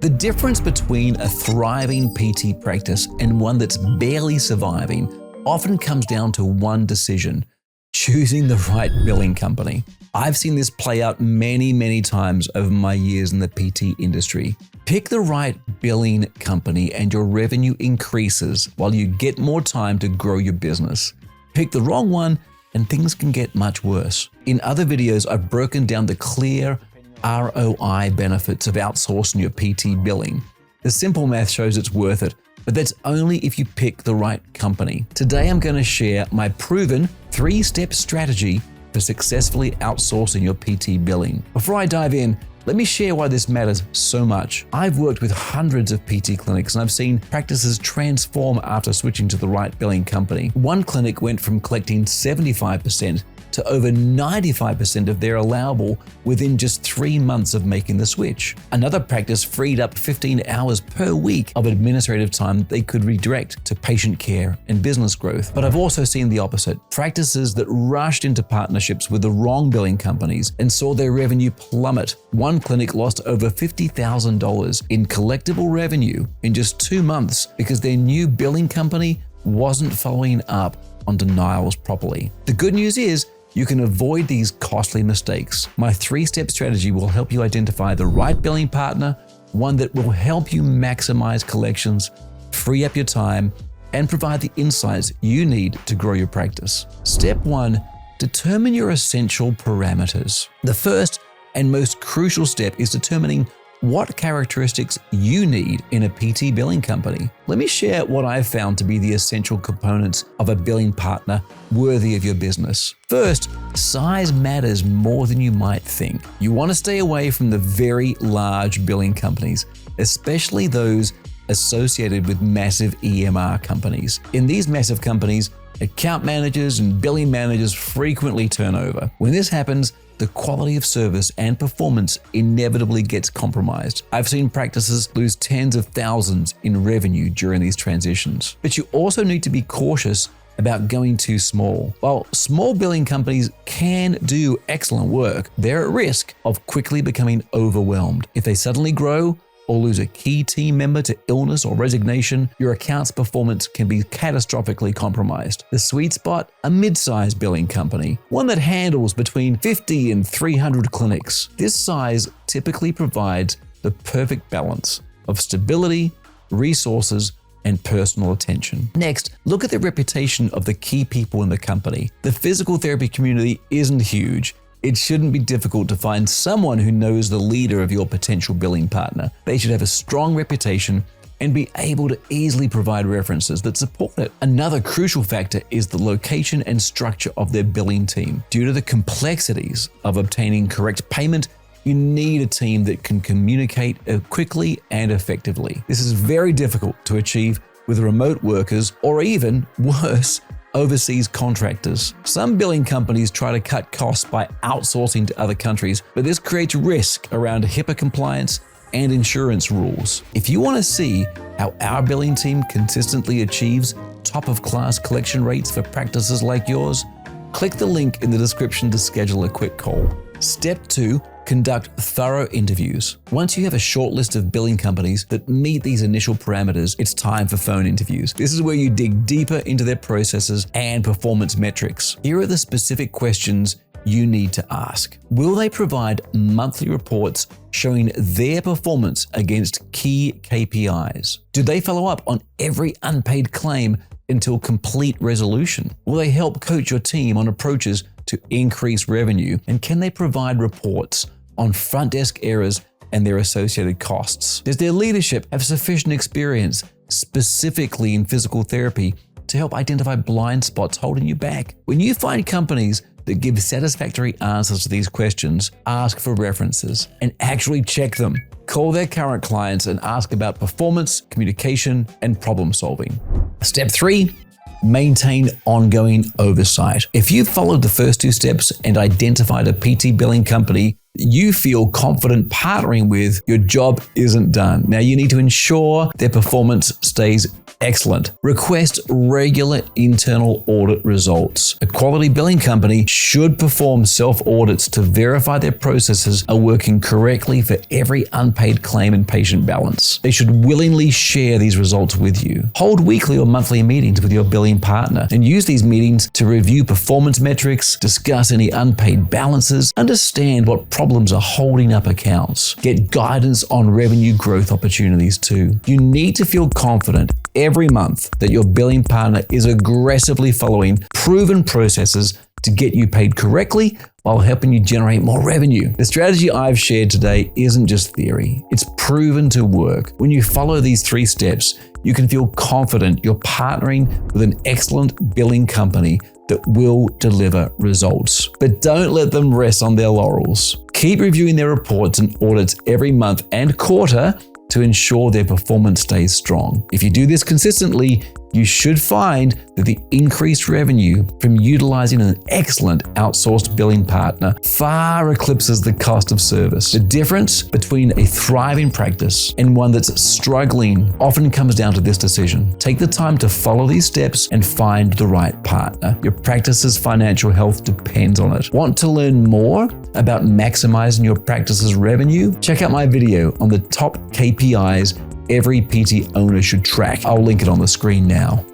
The difference between a thriving PT practice and one that's barely surviving often comes down to one decision: choosing the right billing company. I've seen this play out many times over my years in the PT industry. Pick the right billing company and your revenue increases while you get more time to grow your business. Pick the wrong one and things can get much worse. In other videos, I've broken down the clear ROI benefits of outsourcing your PT billing. The simple math shows it's worth it, but that's only if you pick the right company. Today, I'm going to share my proven 3-step strategy for successfully outsourcing your PT billing. Before I dive in, let me share why this matters so much. I've worked with hundreds of PT clinics and I've seen practices transform after switching to the right billing company. One clinic went from collecting 75% to over 95% of their allowable within just 3 months of making the switch. Another practice freed up 15 hours per week of administrative time they could redirect to patient care and business growth. But I've also seen the opposite. Practices that rushed into partnerships with the wrong billing companies and saw their revenue plummet. One clinic lost over $50,000 in collectible revenue in just 2 months because their new billing company wasn't following up on denials properly. The good news is, you can avoid these costly mistakes. My 3-step strategy will help you identify the right billing partner, one that will help you maximize collections, free up your time, and provide the insights you need to grow your practice. Step 1, determine your essential parameters. The first and most crucial step is determining what characteristics you need in a PT billing company. Let me share what I've found to be the essential components of a billing partner worthy of your business. First, size matters more than you might think. You want to stay away from the very large billing companies, especially those associated with massive EMR companies. In these massive companies, account managers and billing managers frequently turn over. When this happens, the quality of service and performance inevitably gets compromised. I've seen practices lose tens of thousands in revenue during these transitions. But you also need to be cautious about going too small. While small billing companies can do excellent work, they're at risk of quickly becoming overwhelmed. If they suddenly grow or lose a key team member to illness or resignation, your account's performance can be catastrophically compromised. The sweet spot, a mid-sized billing company, one that handles between 50 and 300 clinics. This size typically provides the perfect balance of stability, resources, and personal attention. Next, look at the reputation of the key people in the company. The physical therapy community isn't huge. It shouldn't be difficult to find someone who knows the leader of your potential billing partner. They should have a strong reputation and be able to easily provide references that support it. Another crucial factor is the location and structure of their billing team. Due to the complexities of obtaining correct payment, you need a team that can communicate quickly and effectively. This is very difficult to achieve with remote workers or even worse, overseas contractors. Some billing companies try to cut costs by outsourcing to other countries, but this creates risk around HIPAA compliance and insurance rules. If you want to see how our billing team consistently achieves top-of-class collection rates for practices like yours, click the link in the description to schedule a quick call. Step 2, conduct thorough interviews. Once you have a short list of billing companies that meet these initial parameters, it's time for phone interviews. This is where you dig deeper into their processes and performance metrics. Here are the specific questions you need to ask. Will they provide monthly reports showing their performance against key KPIs? Do they follow up on every unpaid claim until complete resolution? Will they help coach your team on approaches to increase revenue? And can they provide reports on front desk errors and their associated costs? Does their leadership have sufficient experience, specifically in physical therapy, to help identify blind spots holding you back? When you find companies that give satisfactory answers to these questions, ask for references and actually check them. Call their current clients and ask about performance, communication, and problem solving. Step 3, maintain ongoing oversight. If you've followed the first 2 steps and identified a PT billing company you feel confident partnering with, your job isn't done. Now you need to ensure their performance stays excellent. Request regular internal audit results. A quality billing company should perform self-audits to verify their processes are working correctly for every unpaid claim and patient balance. They should willingly share these results with you. Hold weekly or monthly meetings with your billing partner and use these meetings to review performance metrics, discuss any unpaid balances, understand what problems are holding up accounts. Get guidance on revenue growth opportunities too. You need to feel confident every month that your billing partner is aggressively following proven processes to get you paid correctly while helping you generate more revenue. The strategy I've shared today isn't just theory, it's proven to work. When you follow these 3 steps, you can feel confident you're partnering with an excellent billing company that will deliver results. But don't let them rest on their laurels. Keep reviewing their reports and audits every month and quarter to ensure their performance stays strong. If you do this consistently, you should find that the increased revenue from utilizing an excellent outsourced billing partner far eclipses the cost of service. The difference between a thriving practice and one that's struggling often comes down to this decision. Take the time to follow these steps and find the right partner. Your practice's financial health depends on it. Want to learn more about maximizing your practice's revenue? Check out my video on the top KPIs every PT owner should track. I'll link it on the screen now.